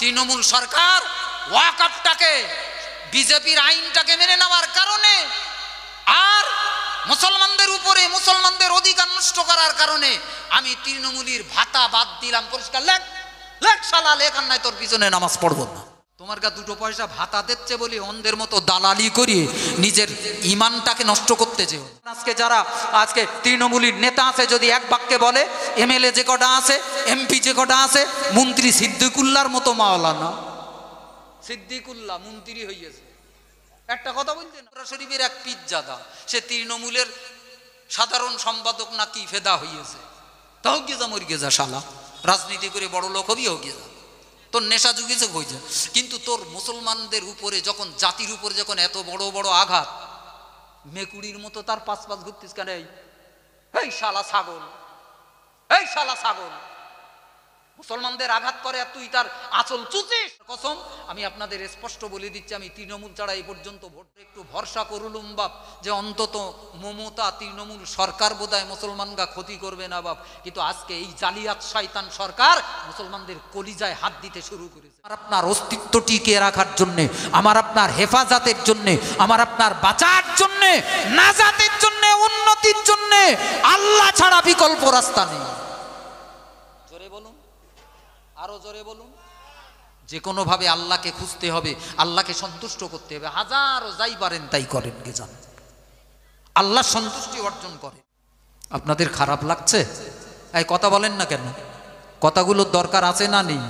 তৃণমূল সরকার ওয়াকফটাকে, বিজেপির আইনটাকে মেনে নেওয়ার কারণে আর মুসলমানদের উপরে মুসলমানদের অধিকার নষ্ট করার কারণে আমি তৃণমূলীর ভাতা বাদ দিলাম। পরিষ্কার লেখ, লেখ শালা, লেখ, আর নাই তোর পিছনে নামাজ পড়বো না। তোমার কাছে দুটো পয়সা ভাতা দিচ্ছে বলে অন্ধের মতো দালালি করিয়ে নিজের ইমানটাকে নষ্ট করতে চেও। আজকে যারা আজকে তৃণমূলীর নেতা আছে, যদি এক বাক্যে বলে, এমএলএ যে কটা আছে, এমপি যে কটা আছে, মন্ত্রী সিদ্দিকুল্লাহর মতো মাওলানা সিদ্দিকুল্লাহ মন্ত্রী হইয়াছে, একটা কথা বলছে না, শরীফের এক পিজ্জাদা, সে তৃণমূলের সাধারণ সম্পাদক না কি ফেদা হইয়াছে। তাও গেজা মর গেজা শালা, রাজনীতি করে বড় লোক হবি, হোক গেজা, তোর নেশা যুগেছে হয়ে যায়। কিন্তু তোর মুসলমানদের উপরে যখন, জাতির উপরে যখন এত বড় বড় আঘাত, মেকুড়ির মতো তার পাঁচ পাঁচ ঘুরতিস কেন? এই শালা ছাগল, এই শালা ছাগল, মুসলমানদের আঘাত করে আর তুই তার আঁচল চুচিস। কসম, আমি আপনাদের স্পষ্ট বলে দিচ্ছি, আমি তৃণমূল ছাড়া এই পর্যন্ত ভোট একটু ভরসা করলুম বাপ, যে অন্তত মমতা তৃণমূল সরকার বোধহয় মুসলমানরা ক্ষতি করবে না বাপ। কিন্তু আজকে এই জালিয়াত শয়তান সরকার মুসলমানদের কলিজায় হাত দিতে শুরু করেছে। আমার আপনার অস্তিত্ব টিকে রাখার জন্যে, আমার আপনার হেফাজতের জন্যে, আমার আপনার বাঁচার জন্যে, নাজাতের জন্যে, উন্নতির জন্যে আল্লাহ ছাড়া বিকল্প রাস্তা নেই। জোরে বলুন, আরো জোরে বলুন। যে কোনো ভাবে আল্লাহকে খুঁজতে হবে, আল্লাহকে সন্তুষ্ট করতে হবে। হাজারো যাই পারেন তাই করেন, কে জান আল্লাহ সন্তুষ্টি অর্জন করে। আপনাদের খারাপ লাগছে? এই কথা বলেন না কেন? কথাগুলোর দরকার আছে না নেই?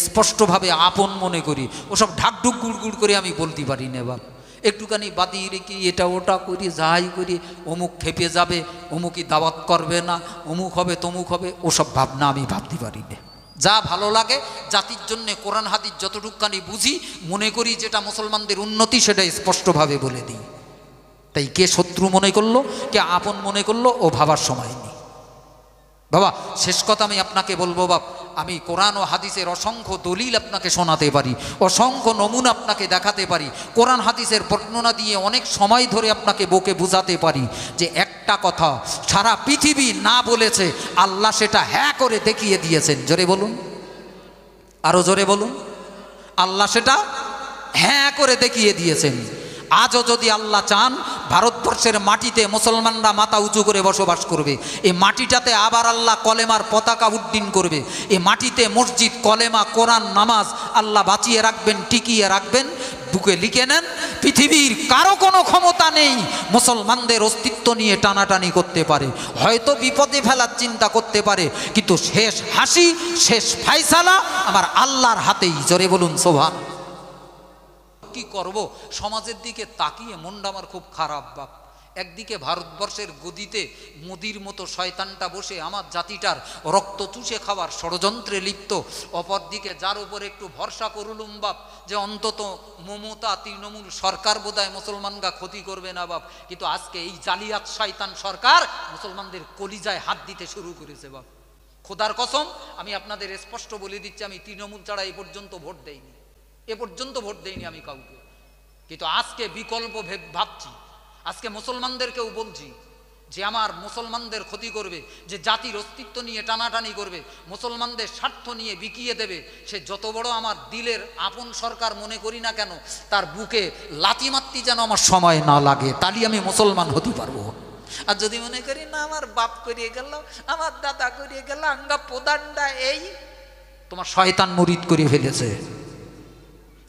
স্পষ্টভাবে আপন মনে করি, ওসব ঢাকঢুক গুড় করে আমি বলতে পারি না বাপ। একটুখানি বাদিয়ে রেখে এটা ওটা করি, যাই করি, অমুক খেপে যাবে, অমুকই দাওয়াত করবে না, অমুক হবে তমুক হবে, ওসব ভাবনা আমি ভাবতে পারি না। যা ভালো লাগে জাতির জন্য, কোরআন হাদিস যতটুকখানি বুঝি মনে করি যেটা মুসলমানদের উন্নতি, সেটা স্পষ্টভাবে বলে দিই। তাই কে শত্রু মনে করলো, কে আপন মনে করলো, ও ভাবার সময় নেই বাবা। শেষ কথা আমি আপনাকে বলবো বাপ, আমি কোরআন ও হাদিসের অসংখ্য দলিল আপনাকে শোনাতে পারি, অসংখ্য নমুনা আপনাকে দেখাতে পারি, কোরআন হাদিসের বর্ণনা দিয়ে অনেক সময় ধরে আপনাকে বকে বুঝাতে পারি যে একটা কথা সারা পৃথিবী না বলেছে, আল্লাহ সেটা হ্যাঁ করে দেখিয়ে দিয়েছেন। জোরে বলুন, আরো জোরে বলুন। আল্লাহ সেটা হ্যাঁ করে দেখিয়ে দিয়েছেন। আজও যদি আল্লাহ চান, ভারতবর্ষের মাটিতে মুসলমানরা মাথা উঁচু করে বসবাস করবে। এই মাটিটাতে আবার আল্লাহ কলেমার পতাকা উড্ডীন করবে। এই মাটিতে মসজিদ, কলেমা, কোরআন, নামাজ আল্লাহ বাঁচিয়ে রাখবেন, টিকিয়ে রাখবেন। বুকে লিখে নেন, পৃথিবীর কারো কোনো ক্ষমতা নেই মুসলমানদের অস্তিত্ব নিয়ে টানাটানি করতে পারে। হয়তো বিপদে ফেলার চিন্তা করতে পারে, কিন্তু শেষ হাসি, শেষ ফায়সালা আমার আল্লাহর হাতেই। জোরে বলুন সুবহান। কি করব, সমাজের দিকে তাকিয়ে মনটা আমার খুব খারাপ বাপ। একদিকে ভারতবর্ষের গদিতে মোদির মতো শয়তানটা বসে আমার জাতিটার রক্ত চুষে খাওয়ার ষড়যন্ত্রে লিপ্ত, অপরদিকে যার উপর একটু ভরসা করলুম বাপ যে অন্তত মমতা তৃণমূল সরকার বোধহয় মুসলমানরা ক্ষতি করবে না বাপ, কিন্তু আজকে এই জালিয়াত শয়তান সরকার মুসলমানদের কলিজায় হাত দিতে শুরু করেছে বাপ। খোদার কসম, আমি আপনাদের স্পষ্ট বলে দিচ্ছি, আমি তৃণমূল ছাড়া এ পর্যন্ত ভোট দেইনি, এ পর্যন্ত ভোট দেইনি আমি কাউকে। কিন্তু আজকে বিকল্প ভাবছি, আজকে মুসলমানদেরকেও বলছি যে আমার মুসলমানদের ক্ষতি করবে, যে জাতির অস্তিত্ব নিয়ে টানাটানি করবে, মুসলমানদের স্বার্থ নিয়ে বিকিয়ে দেবে, সে যত বড় আমার দিলের আপন সরকার মনে করি না কেন, তার বুকে লাথি মারতে যেন আমার সময় না লাগে, তাহলে আমি মুসলমান হতে পারবো। আর যদি মনে করি না আমার বাপ করিয়ে গেল, আমার দাদা করিয়ে গেল, আঙ্গা প্রধানটা এই, তোমার শয়তান মুরিদ করে ফেলেছে।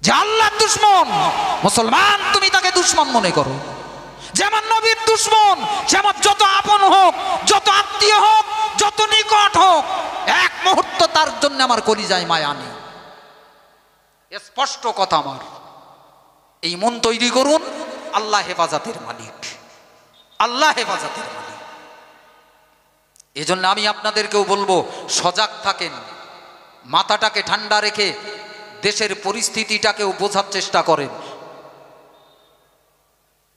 যে আল্লাহর দুশমন মুসলমান, তুমি তাকে দুশমন মনে করো। যেমন নবীর দুশমন, যেমন যত আপন হোক, যত আত্মীয় হোক, যত নিকট হোক, এক মুহূর্ত তার জন্য আমার কলিজায় মায়া নেই। স্পষ্ট কথা আমার। এই মন তৈরি করুন, আল্লাহ হেফাজতের মালিক, আল্লাহ হেফাজতের মালিক। এজন্য আমি আপনাদেরকেও বলবো, সজাগ থাকেন, মাথাটাকে ঠান্ডা রেখে দেশের পরিস্থিতিটাকেও বোঝার চেষ্টা করেন।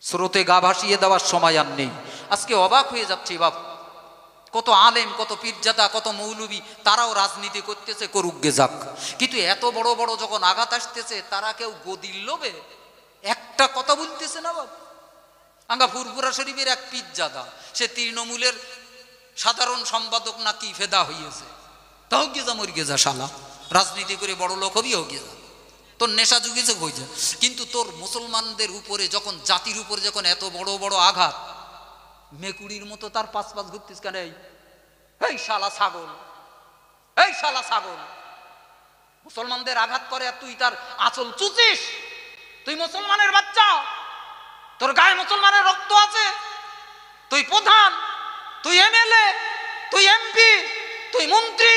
স্রোতে গা ভাসিয়ে দেওয়ার সময় আর নেই। আজকে অবাক হয়ে যাচ্ছি বাপ, কত আলেম, কত পীরজাদা, কত মৌলবী, তারাও রাজনীতি করতেছে, করুক গে যাক। কিন্তু এত বড় বড় যখন আঘাত আসতেছে, তারা কেউ গদির লোভে একটা কথা বলতেছে না বাপ। আঙ্গা ফুরফুরা শরীফের এক পীরজাদা, সে তৃণমূলের সাধারণ সম্পাদক না কি ফেদা হইয়েছে, তাও গেজা মর গেজা শালা, রাজনীতি করে বড় লোক হবি হোক, তোর নেশা জুগিয়েছে হয়েছে, কিন্তু তোর মুসলমানদের উপরে যখন, জাতির উপরে যখন এত বড় বড় আঘাত, মেকুড়ির মতো তার পাঁচ পাঁচ ঘুরতিস কেন? এই শালা ছাগল, এই শালা ছাগল, মুসলমানদের আঘাত করে আর তুই তার আঁচল চুচিস। তুই মুসলমানের বাচ্চা, তোর গায়ে মুসলমানের রক্ত আছে, তুই প্রধান, তুই এমএলএ, তুই এমপি, তুই মন্ত্রী,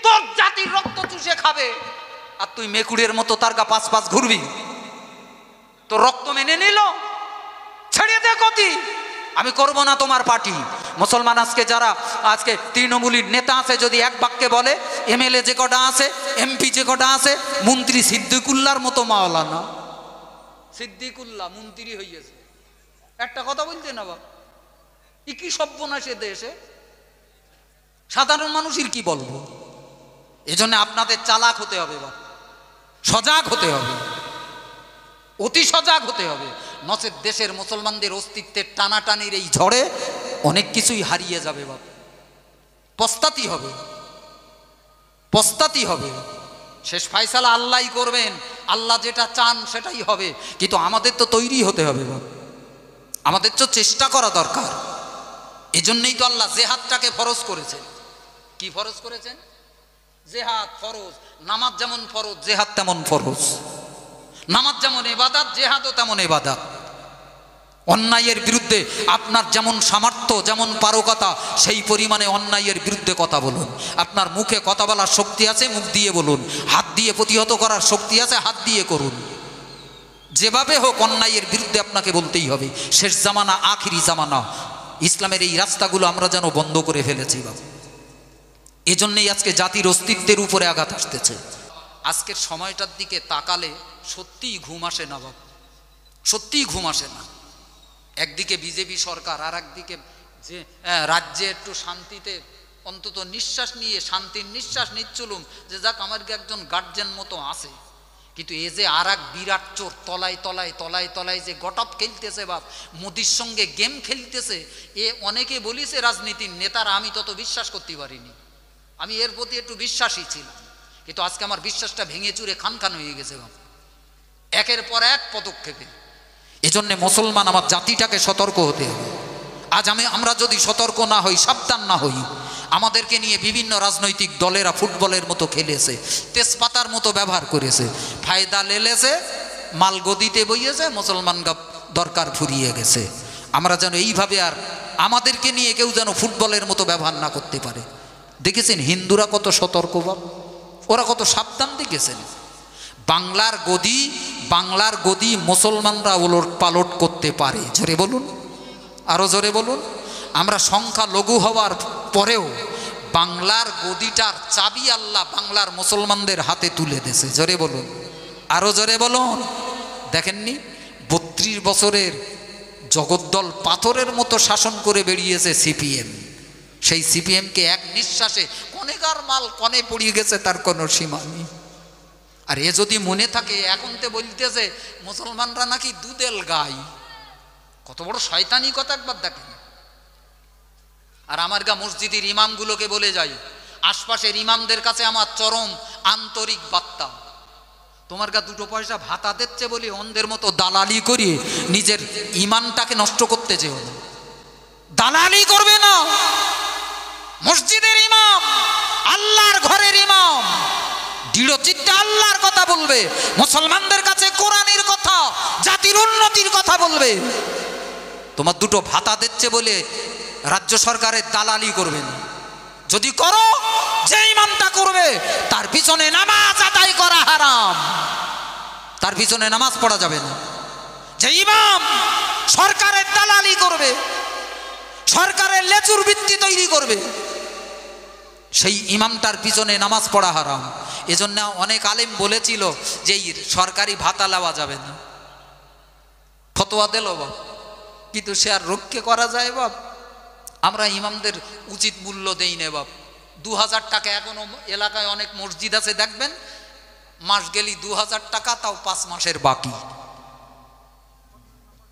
তোর জাতির রক্ত চুষে খাবে, আর তুই মেকুড়ের মতো তার গা পাঁচ পাঁচ ঘুরবি? তোর রক্ত মেনে নিল? ছেড়ে দে গতি, আমি করব না তোমার পার্টি। মুসলমান আজকে যারা আজকে তৃণমূলীর নেতা আছে, যদি এক বাক্যে বলে, এমএলএ যে কটা আছে, এমপি যে কটা আছে, মন্ত্রী সিদ্দিকুল্লাহর মতো মাওলানা, সিদ্দিকুল্লাহ মন্ত্রী হইয়াছে, একটা কথা বলতে না বাবা, কি সর্বনাশ এ দেশে, সাধারণ মানুষের কি বলবো? এজন্য আপনাদের চালাক হতে হবে বাবা, সজাগ হতে হবে, অতি সজাগ হতে হবে, নচেত দেশের মুসলমানদের অস্তিত্বের টানাটানির এই ঝড়ে অনেক কিছুই হারিয়ে যাবে বাবা, পস্তাতি হবে, পস্তাতি হবে। শেষ ফায়সালা আল্লাহই করবেন, আল্লাহ যেটা চান সেটাই হবে, কিন্তু আমাদের তো তৈরি হতে হবে বাবা, আমাদের তো চেষ্টা করা দরকার। এজন্যই তো আল্লাহ জেহাদটাকে ফরজ করেছেন। কি ফরজ করেছেন? জেহাদ ফরজ। নামাজ যেমন ফরজ, জেহাদ তেমন ফরজ। নামাজ যেমন ইবাদত, জেহাদও তেমন ইবাদত। অন্যায়ের বিরুদ্ধে আপনার যেমন সামর্থ্য, যেমন পারকতা, সেই পরিমাণে অন্যায়ের বিরুদ্ধে কথা বলুন। আপনার মুখে কথা বলার শক্তি আছে, মুখ দিয়ে বলুন। হাত দিয়ে প্রতিহত করার শক্তি আছে, হাত দিয়ে করুন। যেভাবে হোক অন্যায়ের বিরুদ্ধে আপনাকে বলতেই হবে। শেষ জামানা, আখিরি জামানা, ইসলামের এই রাস্তাগুলো আমরা যেন বন্ধ করে ফেলেছি বাবা। এজন্যই আজকে জাতির অস্তিত্বের উপরে আঘাত আসতেছে। আজকের সময়টার দিকে তাকালে সত্যিই ঘুম আসে না বাবা, সত্যিই ঘুম আসে না। একদিকে বিজেপি সরকার, আর একদিকে যে রাজ্যে একটু শান্তিতে অন্তত নিঃশ্বাস নিয়ে, শান্তির নিঃশ্বাস নিচ্ছিলুম যে যাক আমার একজন গার্জেন মতো আছে, কিন্তু এ যে আর এক বিরাট চোর তলায় তলায় তলায় তলায় যে গটপ খেলতেছে বাপ, মোদির সঙ্গে গেম খেলতেছে, এ অনেকে বলিছে রাজনীতির নেতারা, আমি তত বিশ্বাস করতে পারিনি। আমি এর প্রতি একটু বিশ্বাসী ছিলাম, কিন্তু আজকে আমার বিশ্বাসটা ভেঙে চুরে খান খান হয়ে গেছে বাপ, একের পর এক পদক্ষেপে। এজন্য মুসলমান আমার জাতিটাকে সতর্ক হতে হবে। আজ আমরা যদি সতর্ক না হই, সাবধান না হই, আমাদেরকে নিয়ে বিভিন্ন রাজনৈতিক দলেরা ফুটবলের মতো খেলেছে, তেজপাতার মতো ব্যবহার করেছে, ফায়দা লেলেছে, মাল গদিতে বইয়েছে, মুসলমান দরকার ফুরিয়ে গেছে। আমরা যেন এইভাবে আর আমাদেরকে নিয়ে কেউ যেন ফুটবলের মতো ব্যবহার না করতে পারে। দেখেছেন হিন্দুরা কত সতর্ক বাপ, ওরা কত সাবধান, দেখেছেন? বাংলার গদি মুসলমানরা ওলট পালট করতে পারে। জোরে বলুন, আরো জোরে বলুন। আমরা সংখ্যা লঘু হওয়ার পরেও বাংলার গদিটার চাবি আল্লাহ বাংলার মুসলমানদের হাতে তুলে দিয়েছে। জোরে বলুন, আরো জোরে বলুন। দেখেননি 32 বছরের জগদ্দল পাথরের মতো শাসন করে বেরিয়েছে সিপিএম। সেই সিপিএমকে এক নিঃশ্বাসে কনেকার মাল কনে পড়িয়ে গেছে, তার কোনো সীমা নেই। আর এ যদি মনে থাকে, এখন তো বলতেছে মুসলমানরা নাকি দুধেল গাই, কত বড় শয়তানি কথা একবার দেখেন। আর আমার গা মসজিদের ইমামগুলোকে বলে যাই, আশপাশের ইমামদের কাছে আমার চরম আন্তরিক বার্তা, তোমার গা 2 পয়সা ভাতা দিচ্ছে বলে অন্ধের মতো দালালি করিয়ে নিজের ইমানটাকে নষ্ট করতে চেও না। দালালি করবে না। মসজিদের ইমাম, আল্লাহর ঘরের ইমাম, দৃঢ় চিত্তে আল্লাহর কথা বলবে, মুসলমানদের কাছে কোরআনের কথা, জাতির উন্নতির কথা বলবে। তোমার 2 ভাতা দিচ্ছে বলে রাজ্য সরকারের দালালি করবে না। যদি করো, যে ইমামটা করবে তার পিছনে নামাজ আদায় করা হারাম, তার পিছনে নামাজ পড়া যাবে না। যে ইমাম সরকারের দালালি করবে, সরকারের লেচুর ভিত্তি তৈরি করবে, সেই ইমামটার পিছনে নামাজ পড়া হারাম। এজন্য অনেক আলেম বলেছিল যে এই সরকারি ভাতা লওয়া যাবে না, ফতোয়া দিল বাপ, কিন্তু সে আর রক্ষে করা যায় বাপ? আমরা ইমামদের উচিত মূল্য দেই না বাপ। 2000 টাকা, এখনো এলাকায় অনেক মসজিদ আছে দেখবেন, মাস গেলি 2000 টাকা, তাও 5 মাসের বাকি।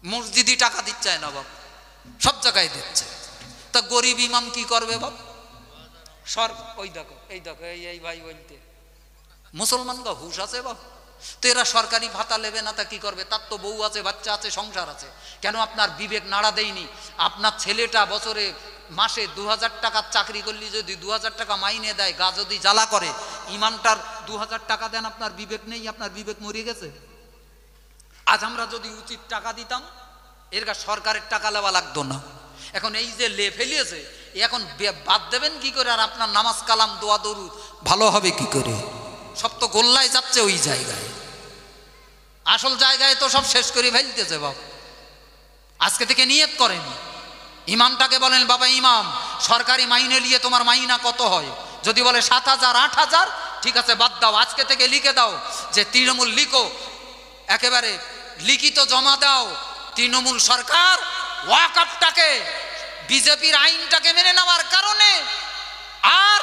মসজিদই টাকা দিচ্ছে না বাপ, সব জায়গায় দিচ্ছে। তা গরিব ইমাম কি করবে বাপ? ওই দেখো এই দেখো, এই ভাই বলতে মুসলমানরা হুশ আছে বাপ? তো এরা সরকারি ভাতা নেবে না, তা কি করবে? তার তো বউ আছে, বাচ্চা আছে, সংসার আছে। কেন আপনার বিবেক নাড়া দেয়নি? আপনার ছেলেটা বছরে মাসে 2000 টাকার চাকরি করলে যদি 2000 টাকা মাইনে দেয়, গা যদি জ্বালা করে, ইমানটার 2000 টাকা দেন, আপনার বিবেক নেই? আপনার বিবেক মরে গেছে? আজ আমরা যদি উচিত টাকা দিতাম, এর সরকারের টাকা লেওয়া লাগতো না। এখন এই যে লে ফেলিয়েছে, এখন বাদ দেবেন কি করে? আর আপনার নামাজ কালাম দোয়া দরুদ ভালো হবে কি করে? সব তো গোল্লায় যাচ্ছে ওই জায়গায়, আসল জায়গায় তো সব শেষ করে ফেলতেছে বাপ। আজকে থেকে নিয়ত করেন, ইমামটাকে বলেন, বাবা ইমাম, সরকারি মাইনে নিয়ে তোমার মাইনা কত হয়? যদি বলে 7000 8000, ঠিক আছে বাদ দাও, আজকে থেকে লিখে দাও যে তৃণমূল লিখো, একেবারে লিখিত জমা দাও, তৃণমূল সরকার ওয়াকফটাকে, বিজেপির আইনটাকে মেনে নেওয়ার কারণে আর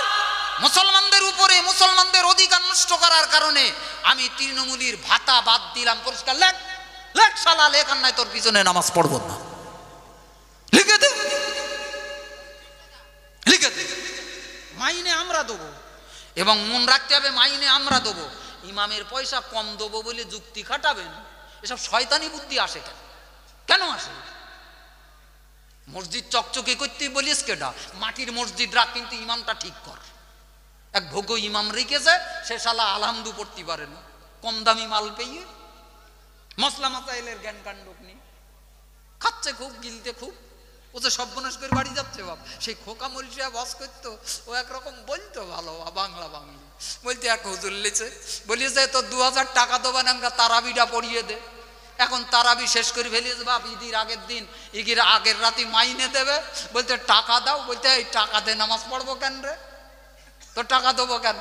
মুসলমানদের উপরে মুসলমানদের অধিকার নষ্ট করার কারণে আমি তৃণমূলীর ভাতা বাদ দিলাম। পরিষ্কার লেখ, লেখ শালা, লেখ, আর নাই তোর পিছনে নামাজ পড়ব না। লিখে দে, লিখে দে। মাইনে আমরা দেবো, এবং মন রাখতে হবে মাইনে আমরা দেবো। ইমামের পয়সা কম দেবো বলে যুক্তি খাটাবেন, এসব শয়তানি বুদ্ধি আসে কেন? কেন আসে? মসজিদ চকচকে করতে বলিস কেডা? মাটির মসজিদ রাখ, কিন্তু ইমামটা ঠিক কর। এক ভোগ ইমাম রেখেছে, সে শালা আলহামদু পড়তে পারে না, কম দামি মাল পেয়ে মশলা মাসাইলের জ্ঞান কাণ্ড নিয়ে খাচ্ছে খুব, গিলতে খুব। ও যে সর্বনাশ করে বাড়ি যাচ্ছে বাপ। সেই খোকা মরিষা বস করতো, ও একরকম বলতো ভালো বাংলা বাংলা বলতে, এক হুজুর লিছে বলিয়েছে তো 2000 টাকা দেবেন, আমরা তারাবিটা পড়িয়ে দে। এখন তারাবি শেষ করে ফেলিয়েছে বাপ, ঈদের আগের দিন, ঈদের আগের রাতে মাইনে দেবে, বলতে টাকা দাও, বলতে এই টাকা দে, নামাজ পড়বো কেন রে? তো টাকা দেবো কেন?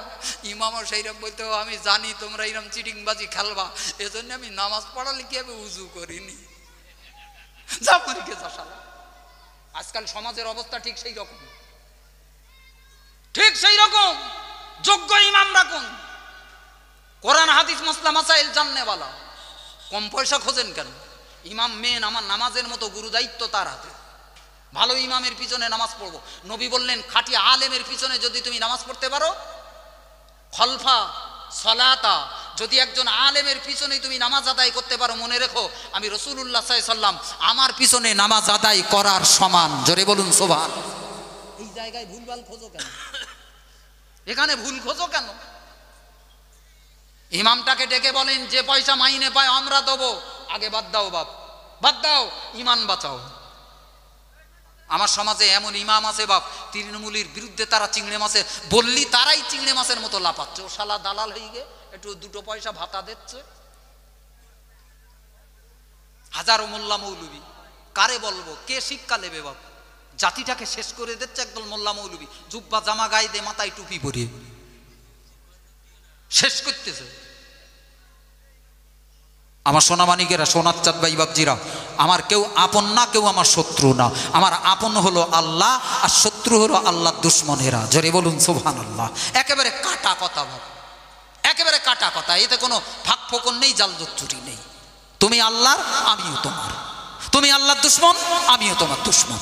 ইমামও সেইরকম বলতে, আমি জানি তোমরা এরকম চিটিংবাজি খেলবা, এজন্য আমি নামাজ পড়ালে কি আমি উজু করিনি। যা পরীক্ষে যা শালা। আজকাল সমাজের অবস্থা ঠিক সেই রকম, ঠিক সেই রকম। যোগ্য ইমাম রাখুন, কোরআন হাদিস মসলা মাসাইল জাননেওয়ালা। কম পয়সা খোঁজেন কেন? ইমাম মেন, আমার নামাজের মতো গুরু দায়িত্ব তার হাতে। ভালো ইমামের পিছনে নামাজ পড়বো। নবী বললেন, খাঁটি আলেমের পিছনে যদি তুমি নামাজ পড়তে পারো, খলফা সলাতা, যদি একজন আলেমের পিছনে তুমি নামাজ আদায় করতে পারো, মনে রেখো আমি রাসূলুল্লাহ সাল্লাল্লাহু আলাইহি সাল্লাম আমার পিছনে নামাজ আদায় করার সমান। জোরে বলুন সুবহান। এই জায়গায় ভুলভাল খোঁজো কেন? এখানে ভুল খোঁজো কেন? ইমামটাকে ডেকে বলেন, যে পয়সা মাইনে পায় আমরা দেবো, আগে বাদ দাও বাপ, বাদ দাও, ইমান বাঁচাও। আমার সমাজে এমন ইমাম আছে বাপ, তৃণমূলীর বিরুদ্ধে তারা চিংড়ে মাছে বললি, তারাই চিংড়ে মাছের মতো লাফাচ্ছে। ও শালা দালাল হয়ে গে, একটু 2 পয়সা ভাতা দিচ্ছে। হাজারো মোল্লা মৌলবি, কারে বলবো, কে শিক্ষা নেবে বাপ? জাতিটাকে শেষ করে দিচ্ছে একদল মোল্লা মৌলবি, জুব্বা জামা গায়ে দে, মাথায় টুপি পরিয়ে শেষ করতেছে। আমার সোনামানিকেরা, সোনার চাঁদ ভাই বাবজিরা, আমার কেউ আপন না, কেউ আমার শত্রু না। আমার আপন হলো আল্লাহ, আর শত্রু হলো আল্লাহর দুশ্মনেরা। জোরে বলুন সুবহানাল্লাহ। একেবারে কাটা কথা ভাব, একেবারে কাটা কথা, এতে কোনো ফাঁক ফোকন নেই, জাল জুরি নেই। তুমি আল্লাহর, আমিও তোমার। তুমি আল্লাহর দুশ্মন, আমিও তোমার দুশ্মন।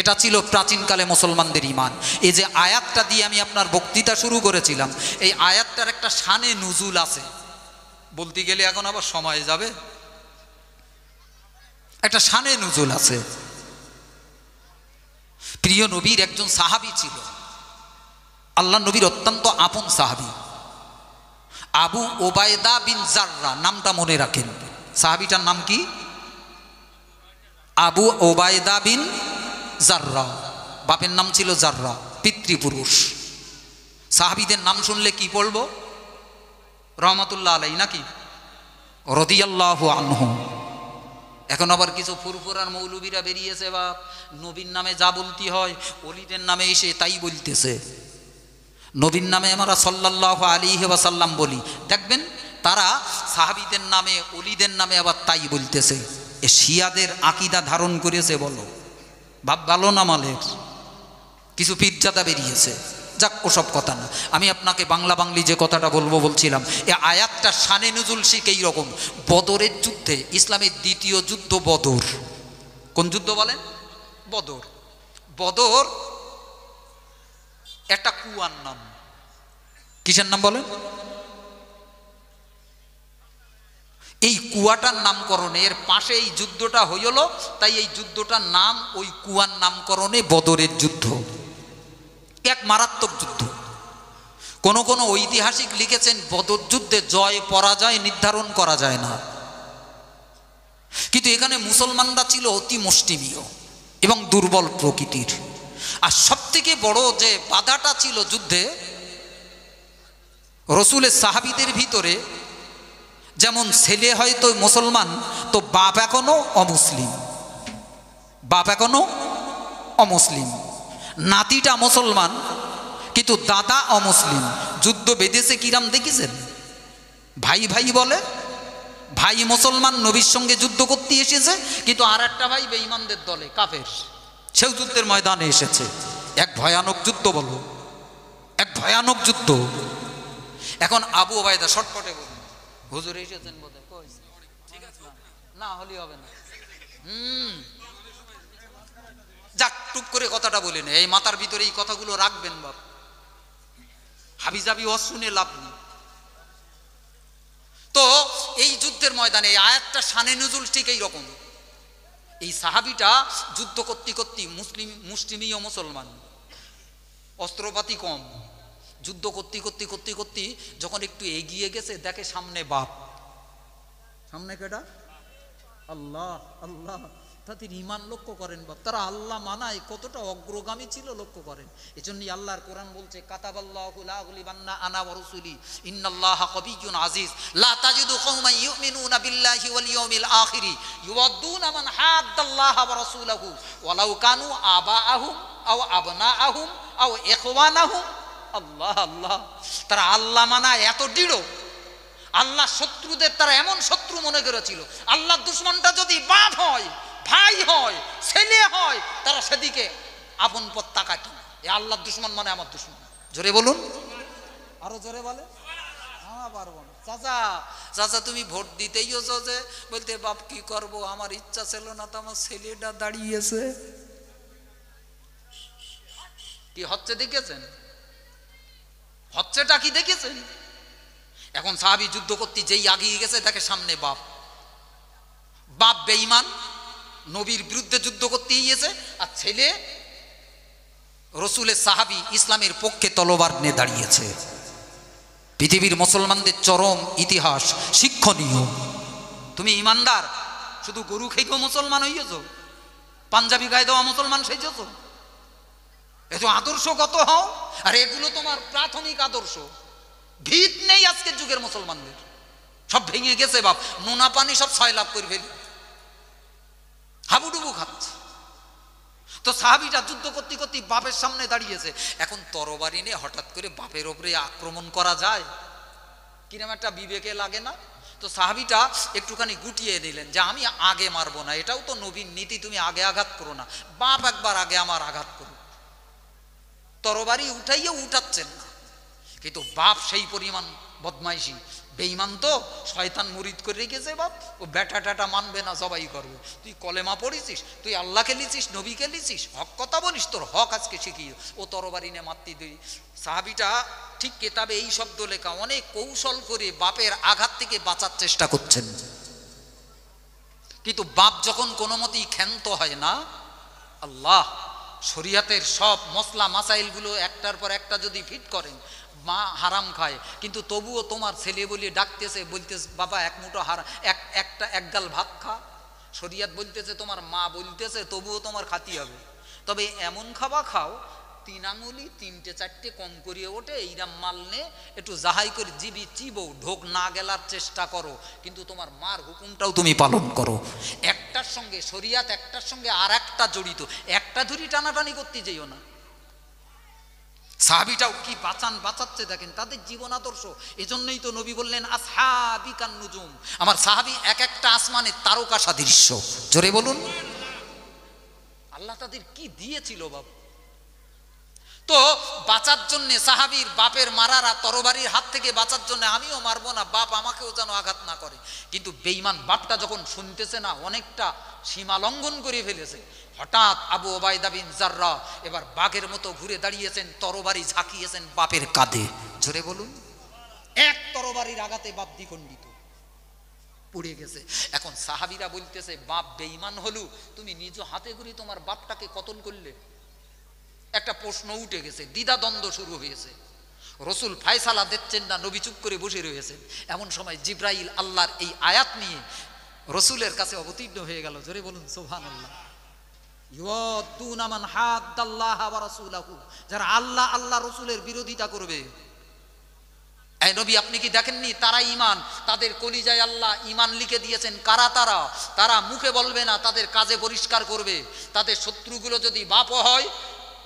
এটা ছিল প্রাচীনকালে মুসলমানদের ঈমান। এই যে আয়াতটা দিয়ে আমি আপনার বক্তৃতা শুরু করেছিলাম, এই আয়াতটার একটা শানে নুজুল আছে, বলতে গেলে এখন আবার সময় যাবে। একটা শানে নুজুল আছে। প্রিয় নবীর একজন সাহাবী ছিল, আল্লাহ নবীর অত্যন্ত আপন সাহাবী, আবু ওবায়দা বিন জাররা। নামটা মনে রাখেন, সাহাবীটার নাম কি? আবু ওবায়দা বিন জাররা। বাপের নাম ছিল জাররা, পিতৃপুরুষ। সাহাবীদের নাম শুনলে কি পড়বো? রহমাতুল্লাহ আলাই নাকি রাদিয়াল্লাহু আনহু। এখন আবার কিছু ফুরফুরার মৌলবীরা বেরিয়েছে, বা নবীর নামে যা বলতে হয় ওলিদের নামে এসে তাই বলতেছে। নবীর নামে আমরা সাল্লাল্লাহু আলাইহি ওয়াসাল্লাম বলি, দেখবেন তারা সাহাবীদের নামে ওলিদের নামে আবার তাই বলতেছে। এ শিয়াদের আকীদা ধারণ করেছে বলো, ভাব ভালো না মালের। কিছু পীরজাদা বেরিয়েছে, যাক ওসব কথা না। আমি আপনাকে বাংলা বাংলি যে কথাটা বলছিলাম, এই আয়াতটা শানে নুজুল শিখ এই রকম। বদরের যুদ্ধে, ইসলামের দ্বিতীয় যুদ্ধ বদর। কোন যুদ্ধ বলেন? বদর। বদর একটা কুয়ার নাম। কিসের নাম বলেন? এই কুয়াটার নামকরণে, এর পাশে এই যুদ্ধটা হইল, তাই এই যুদ্ধটার নাম ওই কুয়ার নামকরণে বদরের যুদ্ধ। এক মারাত্মক যুদ্ধ। কোন কোন ঐতিহাসিক লিখেছেন বদর যুদ্ধে জয় পরাজয় নির্ধারণ করা যায় না, কিন্তু এখানে মুসলমানরা ছিল অতি মুষ্টিমেয় এবং দুর্বল প্রকৃতির। আর সবথেকে বড় যে বাধাটা ছিল যুদ্ধে, রসুলের সাহাবীদের ভিতরে যেমন ছেলে হয়তো মুসলমান, তো বাপ এখনো অমুসলিম, বাপ এখনো অমুসলিম, নাতিটা মুসলমান কিন্তু দাদা অমুসলিম। যুদ্ধ বেঁধেছে কিরাম দেখেছেন? ভাই ভাই বলে, ভাই মুসলমান নবীর সঙ্গে যুদ্ধ করতে এসেছে, কিন্তু আর একটা ভাই বেঈমানদের দলে কাফের, সেও যুদ্ধের ময়দানে এসেছে। এক ভয়ানক যুদ্ধ, বলো এক ভয়ানক যুদ্ধ। এখন আবু ওবায়দা শর্টকটে বলুন, হুজুর এসেছেন বোধহয়, কই না হলে হবে না, যাক টুপ করে কথাটা বলে নে, এই মাথার ভিতরে এই কথাগুলো রাখবেন বাপ, হাবিজাবি শুনে লাভ নেই। তো এই যুদ্ধের ময়দানে এই আয়াতটা শানে নুজুল ঠিক এই রকম। এই সাহাবিটা যুদ্ধ করতে করতে মুসলিমীয় মুসলমান, অস্ত্রপাতি কম, যুদ্ধ করতে করতে করতে করতে যখন একটু এগিয়ে গেছে, দেখে সামনে বাপ, সামনে কেটা? আল্লাহ আল্লাহ। তাদের ইমান লক্ষ্য করেন বাপ, তারা আল্লাহ মানায় কতটা অগ্রগামী ছিল লক্ষ্য করেন। এজন্যই আল্লাহর কোরআন বলছে, কাতাবাল্লাহু লা আগলিবান্না আনা ওয়া রাসূলি ইন্নাল্লাহা কাবিয়্যুন আজিজ লা তাজিদু কওমান ইউমিনুনা বিল্লাহি ওয়াল ইয়াউমিল আখির ইউয়াদ্দুনা মান হাদ্দাল্লাহা ওয়া রাসূলাহু ওয়ালাউ কানু আবাআহুম আও আবনাআহুম আও ইখওয়ানাহুম। আল্লাহ আল্লাহ। তারা আল্লাহ মানায় এত দৃঢ়, আল্লাহ শত্রুদের তারা এমন শত্রু মনে করেছিল, আল্লাহর দুশমনটা যদি বাপ হয়, ভাই হয়, ছেলে হয়, তারা সেদিকে আপন পথ তাকায় না। এ আল্লাহর দুশমন মানে আমার দুশমন। জোরে বলুন, আরো জোরে বলে। পারবো না চাচা, চাচা তুমি ভোট দিতেই হচ্ছে যে, বলতে বাপ কি করব, আমার ইচ্ছা ছিল না, তো আমার ছেলেটা দাঁড়িয়েছে। কি হচ্ছে দেখেছেন? হচ্ছেটা কি দেখেছেন? এখন সাহাবী যুদ্ধ করতে যেই আগিয়ে গেছে, দেখে সামনে বাপ, বাপ বেঈমান, নবীর বিরুদ্ধে যুদ্ধ করতে গিয়েছে, আর ছেলে রসুলের সাহাবী, ইসলামের পক্ষে তলোয়ার নিয়ে দাঁড়িয়েছে। পৃথিবীর মুসলমানদের চরম ইতিহাস শিক্ষণীয়। তুমি ইমানদার, শুধু গরু খেয়েও মুসলমান হইয়েছ, পাঞ্জাবি গায়ে দেওয়া মুসলমান সেজেছ, এত আদর্শগত হও। আর এগুলো তোমার প্রাথমিক আদর্শ, ভিত নেই আজকের যুগের মুসলমানদের, সব ভেঙে গেছে বাপ, নোনা পানি সব সয়লাভ করে ফেলি, হাবুডুবু খাচ্ছে। তো সাহাবীটা যুদ্ধ করতে করতে বাপের সামনে দাঁড়িয়েছে। এখন তরবারি নিয়ে হঠাৎ করে বাপের ওপরে আক্রমণ করা যায় কিরম একটা বিবেকে লাগে না? তো সাহাবীটা একটুখানি গুটিয়ে দিলেন যে আমি আগে মারবো না, এটাও তো নবীর নীতি, তুমি আগে আঘাত করো না, বাপ একবার আগে আমার আঘাত করো। তরবারি উঠাইয়া উঠাচ্ছেন না, কিন্তু বাপ সেই পরিমাণ বদমাইশি, বেঈমান তো, শয়তান মুরিদ করে রেখেছে বাপ, ও ব্যাটা ট্যাটা মানবে না, জবাই করবে। তুই কলেমা পড়েছিস, তুই আল্লাহকে লিছিস, নবীকে লিছিস, হক কথা বলিস, তোর হক আজকে শিখিয়ে। ও তরবারি নিয়ে মারতে দুই সাহাবীটা ঠিক কেতাবে এই শব্দ লেখা, অনেক কৌশল করে বাপের আঘাত থেকে বাঁচার চেষ্টা করছেন। কিন্তু বাপ যখন কোনো মতেই ক্ষান্ত হয় না, আল্লাহ শরিয়াতের সব মশলা মাসাইলগুলো একটার পর একটা যদি ফিট করেন, মা হারাম খায় কিন্তু তবুও তোমার ছেলে বলে ডাকতেছে, বলতেছে বাবা এক মুঠো এক গাল ভাত খা। শরিয়াত বলতেছে, তোমার মা বলতেছে, তবুও তোমার খাতি হবে, তবে এমন খাবা খাও 3 আঙুলি 3টে 4টে কম করিয়ে ওঠে, এইরাম মাল নে একটু জাহাই করে জিবি চিবো, ঢোক না গেলার চেষ্টা করো, কিন্তু তোমার মার হুকুমটাও তুমি পালন করো। একটার সঙ্গে শরিয়াত, একটার সঙ্গে আর একটা জড়িত, একটা ধরি টানাটানি করতে যেও না। সাহাবীটাও কি বাঁচাচ্ছে দেখেন, তাদের জীবন আদর্শ। এজন্যই তো নবী বললেন আসহাবি কান নুজুম, আমার সাহাবী এক একটা আসমানের তারকা সাদৃশ্য। জোরে বলুন, আল্লাহ তাদের কি দিয়েছিল বাবা। তো বাঁচার জন্য সাহাবীর বাপের মারার আর তরবারির হাত থেকে বাঁচার জন্য, আমিও মারবো না, বাপ আমাকেও যেন আঘাত না করে। কিন্তু বেঈমান বাপটা যখন শুনতেছে না, অনেকটা সীমা লঙ্ঘন করে ফেলেছে, হঠাৎ আবু ওবায়দা বিন জাররাহ এবার বাঘের মতো ঘুরে দাঁড়িয়েছেন, তরবারি ঝাঁকিয়েছেন বাপের কাঁধে। জোরে বলুন, এক তরবারির আঘাতে বাপ দ্বিখণ্ডিত। পড়ে গেছে। এখন সাহাবীরা বলতেছে, বাপ বেঈমান হলু, তুমি নিজ হাতে করে তোমার বাপটাকে কতল করলে। একটা প্রশ্ন উঠে গেছে, দ্বিধাদ্বন্দ্ব শুরু হয়েছে। রসুল ফায়সালা দিচ্ছেন না, নবী চুপ করে বসে রয়েছেন। এমন সময় জিব্রাইল আল্লাহর এই আয়াত নিয়ে রসুলের কাছে অবতীর্ণ হয়ে গেল। জোরে বলুন সুবহানাল্লাহ। ইউদ্দুনা মান হাদ্দাল্লাহ ওয়া রাসূলাহু, যারা আল্লাহ আল্লাহ রসুলের বিরোধিতা করবে। এই নবী আপনি কি দেখেননি, তারা ঈমান, তাদের কলিজায় আল্লাহ ঈমান লিখে দিয়েছেন। কারা তারা? তারা মুখে বলবে না, তাদের কাজে পরিষ্কার করবে। তাদের শত্রুগুলো যদি বাপও হয়,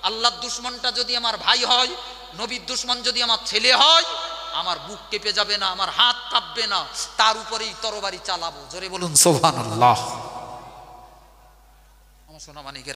আল্লাহর দুশমনটা যদি আমার ভাই হয়, নবীর দুশমন যদি আমার ছেলে হয়, আমার বুক কেঁপে যাবে না, আমার হাত কাঁপবে না, তার উপরেই তরবারি চালাবো। জোরে বলুন সুবহানাল্লাহ। আমার সোনা মানিকের